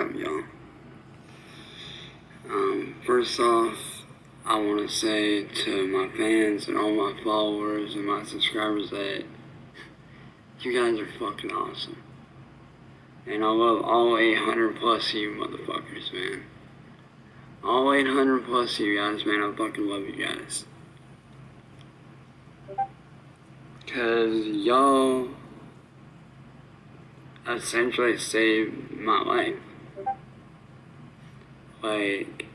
up, y'all? First off, I want to say to my fans and all my followers and my subscribers that you guys are fucking awesome. And I love all 800 plus of you motherfuckers, man. All 800 plus of you guys, man, I fucking love you guys. Cause y'all essentially saved my life. Like,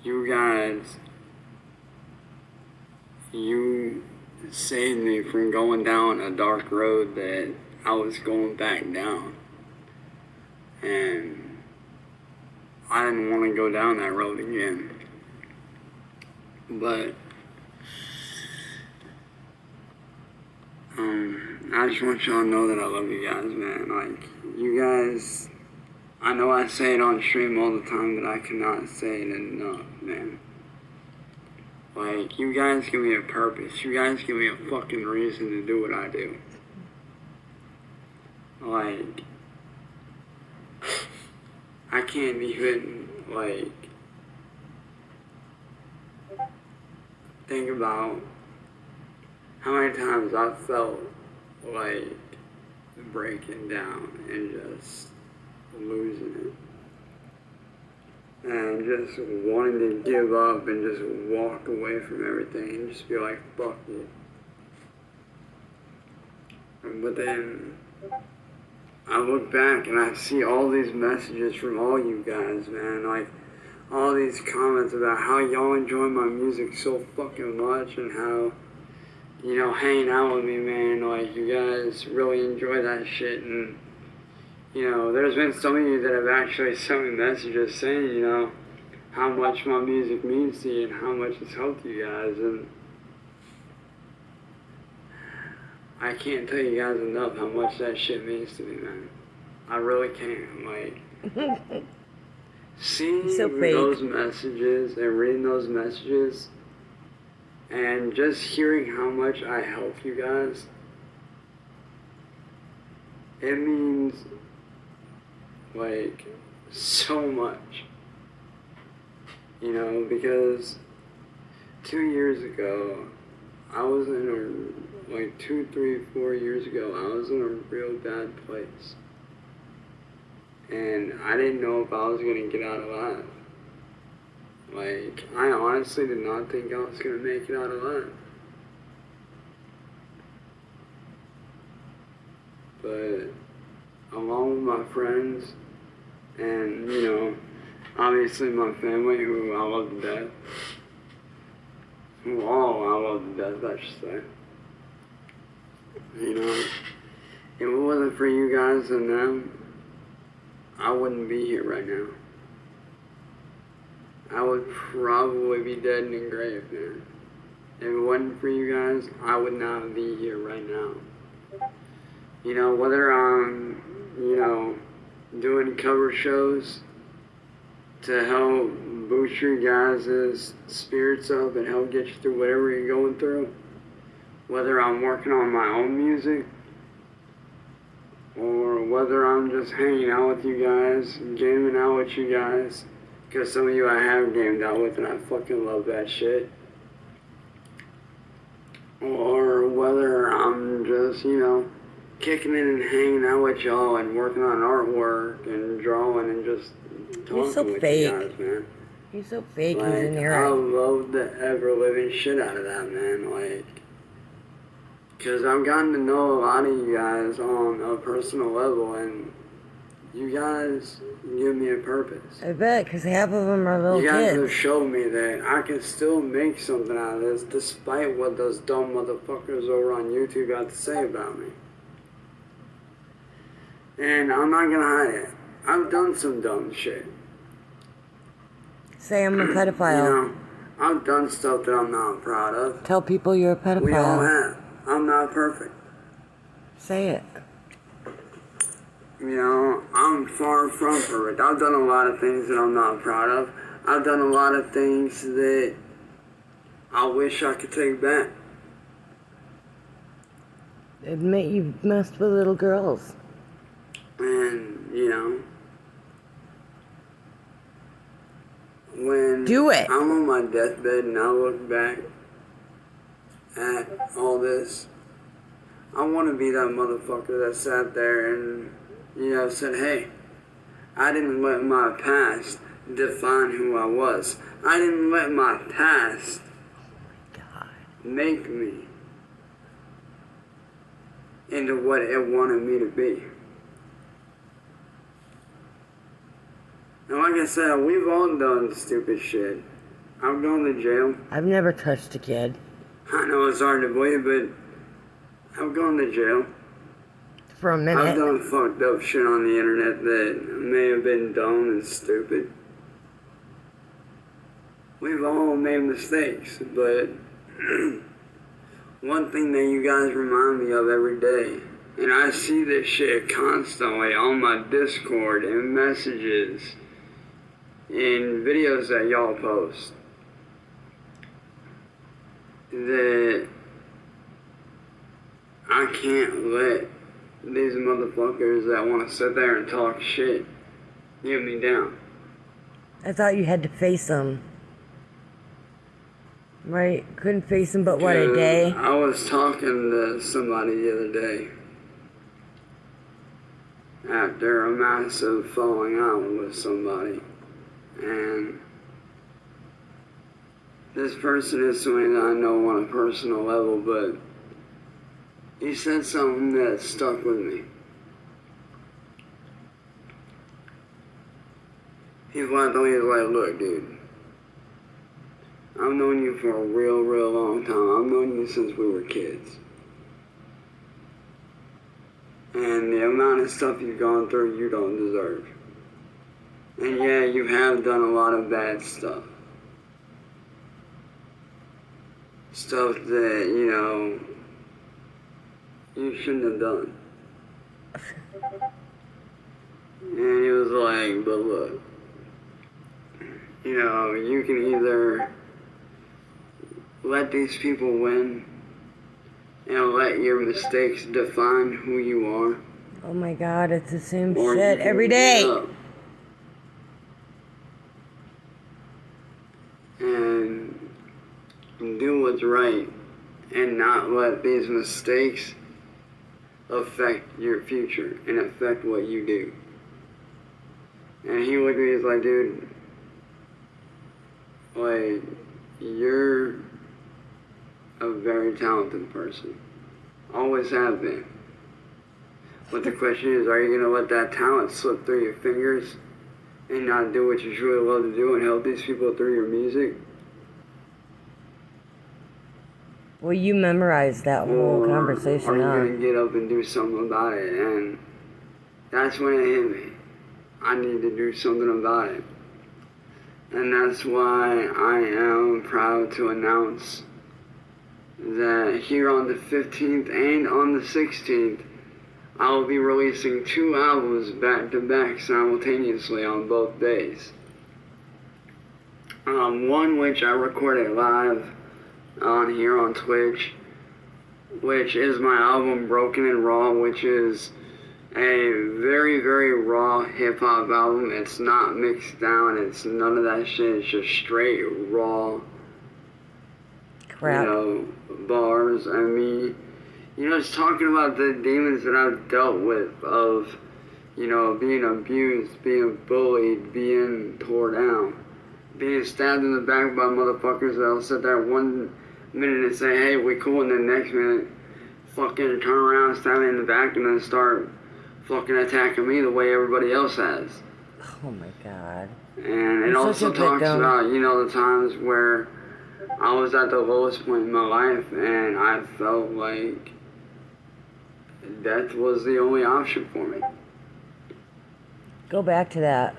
you guys, you saved me from going down a dark road that I was going back down. And I didn't want to go down that road again. But I just want y'all to know that I love you guys, man. Like, you guys, I know I say it on stream all the time, but I cannot say it enough, man. Like, you guys give me a purpose. You guys give me a fucking reason to do what I do. Like, I can't even, like, think about how many times I felt like breaking down and just losing it. And just wanting to give up and just walk away from everything and just be like, fuck it. But then I look back and I see all these messages from all you guys, man. Like, all these comments about how y'all enjoy my music so fucking much and how, you know, hanging out with me, man, like, you guys really enjoy that shit. And, you know, there's been some of you that have actually sent me messages saying, you know, how much my music means to you and how much it's helped you guys. And I can't tell you guys enough how much that shit means to me, man. I really can't. Like, seeing those messages and reading those messages and just hearing how much I help you guys, it means, like, so much. You know, because 2 years ago, I was in a, like 2, 3, 4 years ago, I was in a real bad place. And I didn't know if I was going to get out alive. Like, I honestly did not think I was going to make it out alive. But along with my friends and, you know, obviously my family, who I love to death, who all I love to death, I should say. You know, if it wasn't for you guys and them, I wouldn't be here right now. I would probably be dead in the grave, man. If it wasn't for you guys, I would not be here right now. You know, whether I'm, you know, doing cover shows to help boost your guys' spirits up and help get you through whatever you're going through, whether I'm working on my own music, or whether I'm just hanging out with you guys, gaming out with you guys, because some of you I have gamed out with and I fucking love that shit. Or whether I'm just, you know, kicking it and hanging out with y'all and working on artwork and drawing and just talking with you guys, man. You're so fake, like, he's in here. I love the ever-living shit out of that, man. Like, because I've gotten to know a lot of you guys on a personal level, and you guys give me a purpose. I bet, because half of them are little kids. You guys have showed me that I can still make something out of this, despite what those dumb motherfuckers over on YouTube got to say about me. And I'm not gonna hide it. I've done some dumb shit. Say I'm a pedophile. You know, I've done stuff that I'm not proud of. Tell people you're a pedophile. We all have. I'm not perfect. Say it. You know, I'm far from perfect. I've done a lot of things that I'm not proud of. I've done a lot of things that I wish I could take back. Admit you messed with little girls. And, you know, when Do it. I'm on my deathbed and I look back at all this, I want to be that motherfucker that sat there and, said, hey, I didn't let my past define who I was. I didn't let my past God. make me into what it wanted me to be. And like I said, we've all done stupid shit. I've gone to jail. I've never touched a kid. I know it's hard to believe, but I've gone to jail. For a I've minute. done fucked up shit on the internet that may have been dumb and stupid. We've all made mistakes, but one thing that you guys remind me of every day, and I see this shit constantly on my Discord and messages and videos that y'all post, that I can't let these motherfuckers that want to sit there and talk shit get me down. I thought you had to face them. Right? Couldn't face them but what, a day? I was talking to somebody the other day after a massive falling out with somebody, and this person is somebody that I know on a personal level, but he said something that stuck with me. He's like, look, dude, I've known you for a real, real long time. I've known you since we were kids. And the amount of stuff you've gone through, you don't deserve. And yeah, you have done a lot of bad stuff. Stuff that, you shouldn't have done. And he was like, but look, you can either let these people win and let your mistakes define who you are. Oh my God, it's the same or shit you can every get day. up and do what's right and not let these mistakes affect your future and affect what you do. And he looked at me, he's like, dude, like, you're a very talented person. Always have been. But the question is, are you going to let that talent slip through your fingers and not do what you truly love to do and help these people through your music? Well, you memorized that whole Or conversation, are you huh? going to get up and do something about it? And that's when it hit me. I need to do something about it. And that's why I am proud to announce that here on the 15th and on the 16th, I will be releasing 2 albums back to back simultaneously on both days. One which I recorded live on here on Twitch, which is my album Broken and Raw, which is a very, very raw hip-hop album. It's not mixed down, it's none of that shit, it's just straight raw, Crap. bars. I mean, it's talking about the demons that I've dealt with of, being abused, being bullied, being tore down, being stabbed in the back by motherfuckers that'll sit there one minute and say, hey, we cool, and then next minute fucking turn around, stab me in the back, and then start fucking attacking me the way everybody else has. Oh my God. And it You're also such a talks victim. about, the times where I was at the lowest point in my life and I felt like death was the only option for me. Go back to that.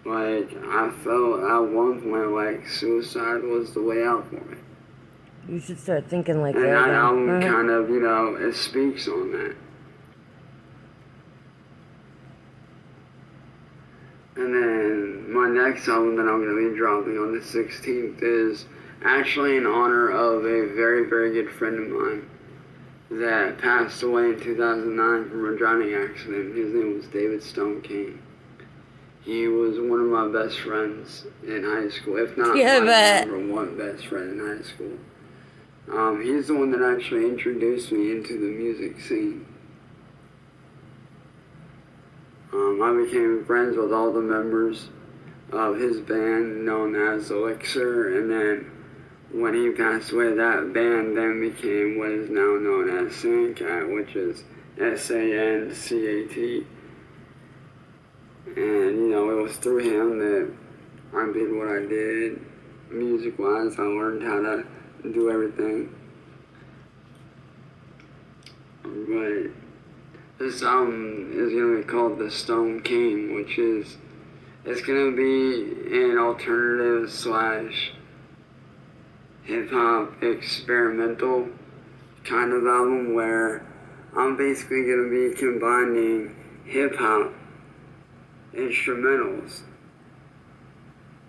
Like, I felt at one point like suicide was the way out for me. You should start thinking like And that. that then. album kind of, it speaks on that. And then my next album that I'm going to be dropping on the 16th is actually in honor of a very, very good friend of mine that passed away in 2009 from a drowning accident. His name was David Stone King. He was one of my best friends in high school, if not Yeah, my but number one best friend in high school. He's the one that actually introduced me into the music scene. I became friends with all the members of his band known as Elixir, and then when he passed away, that band then became what is now known as Sandcat, which is SANCAT. And, you know, it was through him that I did what I did, music-wise. I learned how to do everything. But this album is going to be called The Stone King, which is, it's going to be an alternative slash hip-hop experimental kind of album where I'm basically going to be combining hip-hop instrumentals,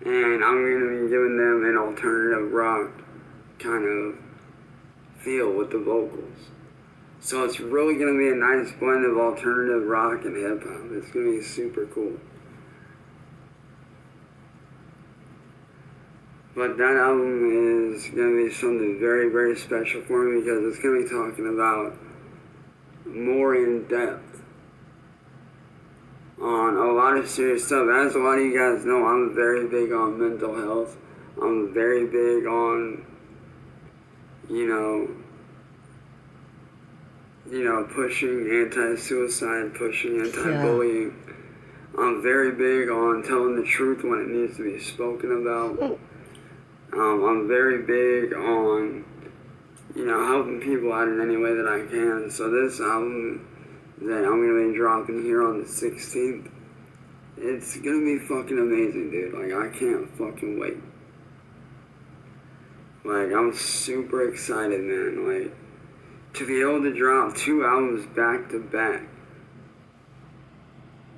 and I'm going to be giving them an alternative rock kind of feel with the vocals. So it's really going to be a nice blend of alternative rock and hip hop. It's going to be super cool. But that album is going to be something very, very special for me because it's going to be talking about more in depth on a lot of serious stuff. As a lot of you guys know, I'm very big on mental health. I'm very big on, you know, pushing anti-suicide, pushing anti-bullying. Yeah. I'm very big on telling the truth when it needs to be spoken about. I'm very big on, helping people out in any way that I can. So this album that I'm going to be dropping here on the 16th, it's going to be fucking amazing, dude. Like, I can't fucking wait. Like, I'm super excited, man. Like, to be able to drop 2 albums back to back,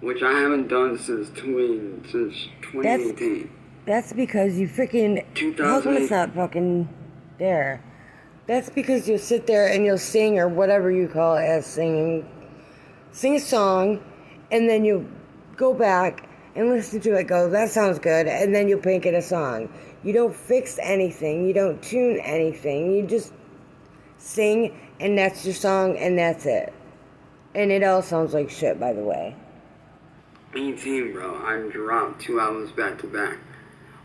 which I haven't done since 2018. That's because you freaking... How come it's not fucking there? That's because you'll sit there and you'll sing, or whatever you call it as singing. Sing a song, and then you go back and listen to it, go, that sounds good, and then you make it a song. You don't fix anything, you don't tune anything, you just sing, and that's your song, and that's it. And it all sounds like shit, by the way. 18, bro. I dropped 2 albums back to back,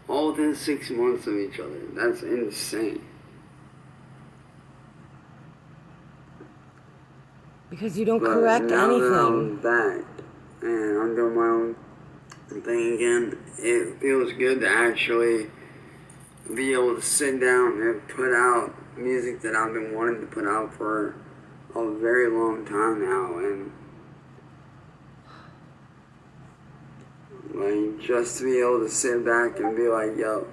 all within 6 months of each other. That's insane. Because you don't correct anything. Now that I'm back and I'm doing my own thing again, it feels good to actually be able to sit down and put out music that I've been wanting to put out for a very long time now, and like just to be able to sit back and be like, yo,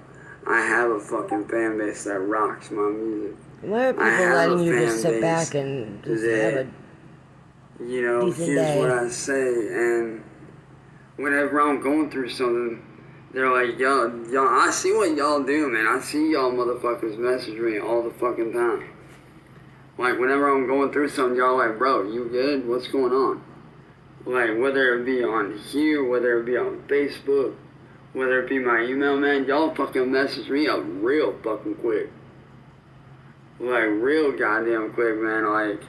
I have a fucking fan base that rocks my music. Why are people letting you just sit back and just have a here's day. what I say, and whenever I'm going through something, they're like, y'all, I see what y'all do, man. I see y'all motherfuckers message me all the fucking time. Like, whenever I'm going through something, y'all like, bro, you good? What's going on? Like, whether it be on here, whether it be on Facebook, whether it be my email, man, y'all fucking message me up real fucking quick. Like, real goddamn quick, man. Like,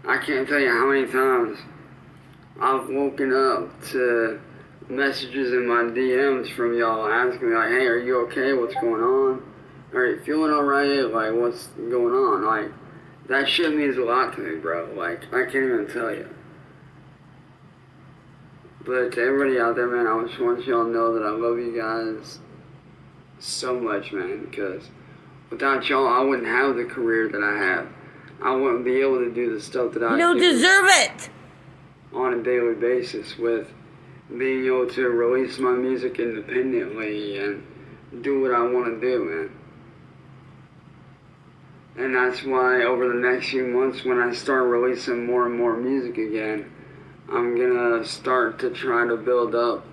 I can't tell you how many times I've woken up to messages in my DMs from y'all asking me, like, hey, are you okay? What's going on? Are you feeling alright? Like, what's going on? Like, that shit means a lot to me, bro. Like, I can't even tell you. But to everybody out there, man, I just want y'all to know that I love you guys so much, man, because without y'all, I wouldn't have the career that I have. I wouldn't be able to do the stuff that I do. You don't deserve it! On a daily basis, with being able to release my music independently and do what I want to do, man. And that's why over the next few months, when I start releasing more and more music again, I'm gonna start to try to build up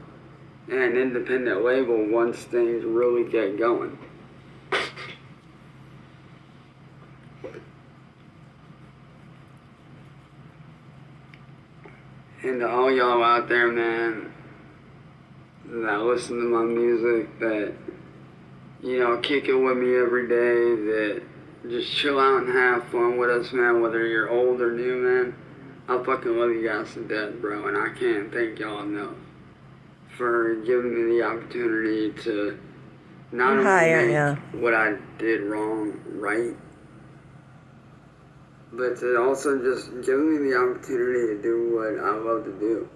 an independent label once things really get going. And to all y'all out there, man, that listen to my music, that, you know, kick it with me every day, that just chill out and have fun with us, man, whether you're old or new, man. I fucking love you guys to death, bro, and I can't thank y'all enough for giving me the opportunity to not only make what I did wrong right, but to also just give me the opportunity to do what I love to do.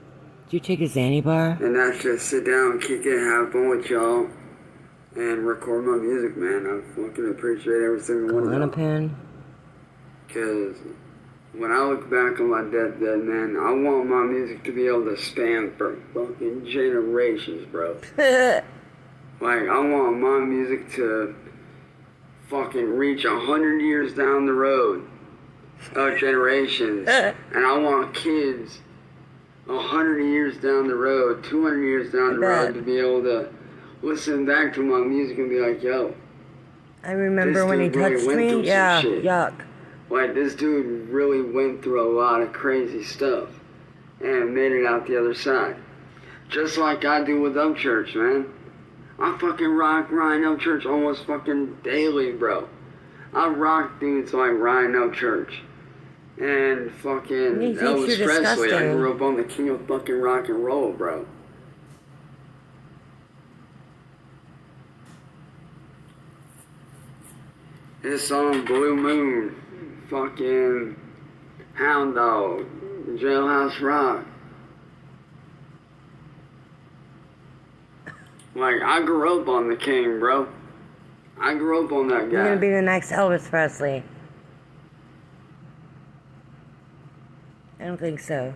Do you take a Xanny bar? And that's just sit down, kick it, have fun with y'all, and record my music, man. I fucking appreciate every single one of y'all. Pen. Because when I look back on my deathbed, man, I want my music to be able to stand for fucking generations, bro. Like, I want my music to fucking reach 100 years down the road of generations. And I want kids 100 years down the road, 200 years down the road to be able to listen back to my music and be like, yo. I remember when he touched me? Yeah, yuck. Like, this dude really went through a lot of crazy stuff and made it out the other side. Just like I do with Upchurch, man. I fucking rock Ryan Upchurch almost fucking daily, bro. I rock dudes like Ryan Upchurch and fucking Elvis Presley. I grew up on the king of fucking rock and roll, bro. This song, Blue Moon, fucking Hound Dog, Jailhouse Rock. Like, I grew up on the king, bro. I grew up on that guy. You're gonna be the next Elvis Presley. I don't think so.